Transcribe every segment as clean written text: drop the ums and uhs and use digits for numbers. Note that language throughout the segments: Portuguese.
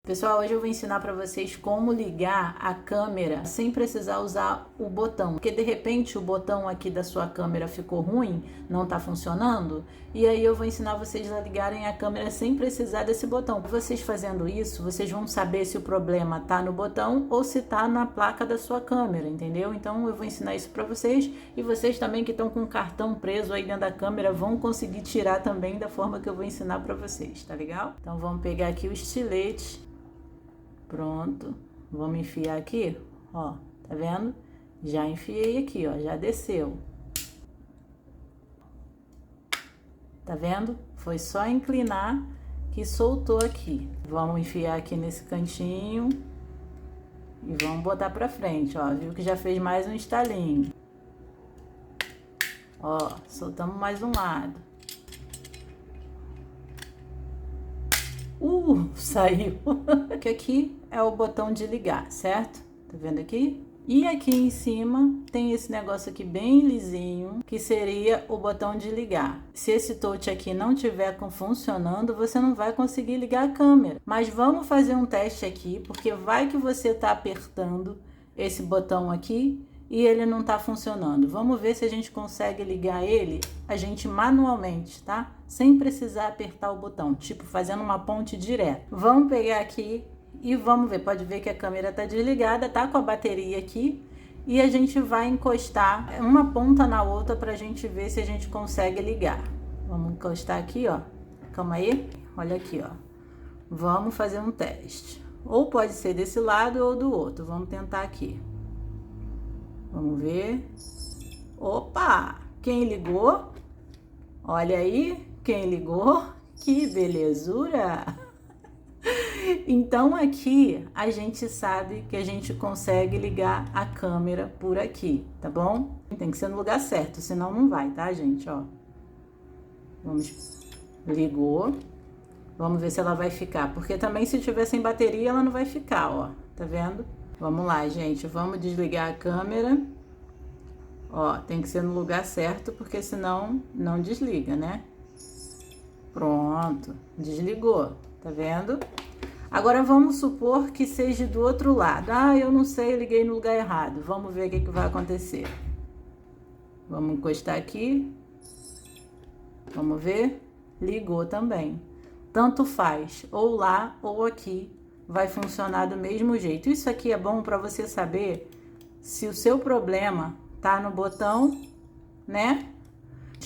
Pessoal, hoje eu vou ensinar para vocês como ligar a câmera sem precisar usar o botão. Porque de repente o botão aqui da sua câmera ficou ruim, não está funcionando, e aí eu vou ensinar vocês a ligarem a câmera sem precisar desse botão. Vocês fazendo isso, vocês vão saber se o problema está no botão ou se está na placa da sua câmera, entendeu? Então eu vou ensinar isso para vocês, e vocês também que estão com o cartão preso aí dentro da câmera vão conseguir tirar também da forma que eu vou ensinar para vocês, tá legal? Então vamos pegar aqui o estilete. Pronto, vamos enfiar aqui, ó, tá vendo? Já enfiei aqui, ó, já desceu. Tá vendo? Foi só inclinar que soltou aqui. Vamos enfiar aqui nesse cantinho e vamos botar pra frente, ó, viu que já fez mais um estalinho. Ó, soltamos mais um lado. Saiu. Que aqui é o botão de ligar, certo? Tá vendo aqui? E aqui em cima tem esse negócio aqui bem lisinho, que seria o botão de ligar. Se esse touch aqui não tiver funcionando, você não vai conseguir ligar a câmera. Mas vamos fazer um teste aqui, porque vai que você tá apertando esse botão aqui e ele não tá funcionando. Vamos ver se a gente consegue ligar ele, a gente manualmente, tá? Sem precisar apertar o botão, tipo fazendo uma ponte direta. Vamos pegar aqui e vamos ver. Pode ver que a câmera tá desligada, tá com a bateria aqui. E a gente vai encostar uma ponta na outra pra gente ver se a gente consegue ligar. Vamos encostar aqui, ó. Calma aí. Olha aqui, ó. Vamos fazer um teste. Ou pode ser desse lado ou do outro. Vamos tentar aqui. Vamos ver. Opa! Quem ligou? Olha aí, quem ligou? Que belezura! Então aqui a gente sabe que a gente consegue ligar a câmera por aqui, tá bom? Tem que ser no lugar certo, senão não vai, tá, gente? Ó. Vamos. Ligou. Vamos ver se ela vai ficar, porque também se tiver sem bateria ela não vai ficar, ó. Tá vendo? Vamos lá, gente, vamos desligar a câmera. Ó, tem que ser no lugar certo, porque senão não desliga, né? Pronto, desligou, tá vendo? Agora vamos supor que seja do outro lado. Ah, eu não sei, eu liguei no lugar errado. Vamos ver o que vai acontecer. Vamos encostar aqui. Vamos ver? Ligou também. Tanto faz, ou lá ou aqui. Vai funcionar do mesmo jeito. Isso aqui é bom para você saber se o seu problema tá no botão, né?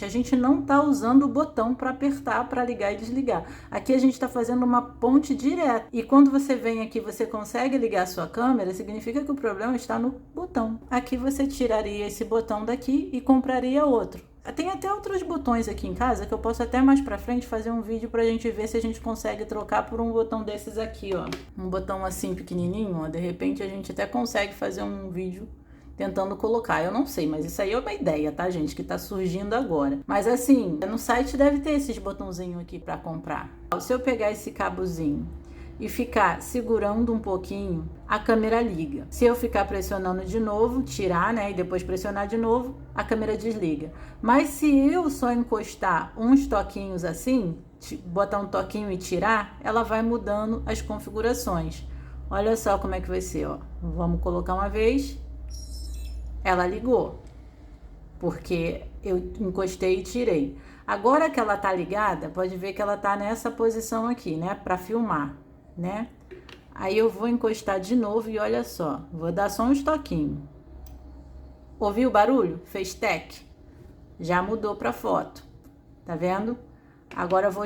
A gente não tá usando o botão para apertar, para ligar e desligar. Aqui a gente tá fazendo uma ponte direta. E quando você vem aqui, você consegue ligar a sua câmera, significa que o problema está no botão. Aqui você tiraria esse botão daqui e compraria outro. Tem até outros botões aqui em casa que eu posso até mais pra frente fazer um vídeo pra gente ver se a gente consegue trocar por um botão desses aqui, ó. Um botão assim pequenininho, ó. De repente a gente até consegue fazer um vídeo tentando colocar. Eu não sei, mas isso aí é uma ideia, tá, gente? Que tá surgindo agora. Mas assim, no site deve ter esses botãozinhos aqui pra comprar. Se eu pegar esse cabozinho e ficar segurando um pouquinho, a câmera liga. Se eu ficar pressionando de novo, tirar, né, e depois pressionar de novo, a câmera desliga. Mas se eu só encostar uns toquinhos assim, botar um toquinho e tirar, ela vai mudando as configurações. Olha só como é que vai ser, ó. Vamos colocar uma vez. Ela ligou, porque eu encostei e tirei. Agora que ela tá ligada, pode ver que ela tá nessa posição aqui, né, para filmar, né? Aí eu vou encostar de novo e olha só, vou dar só uns toquinhos. Ouviu o barulho? Fez tec. Já mudou para foto. Tá vendo? Agora eu vou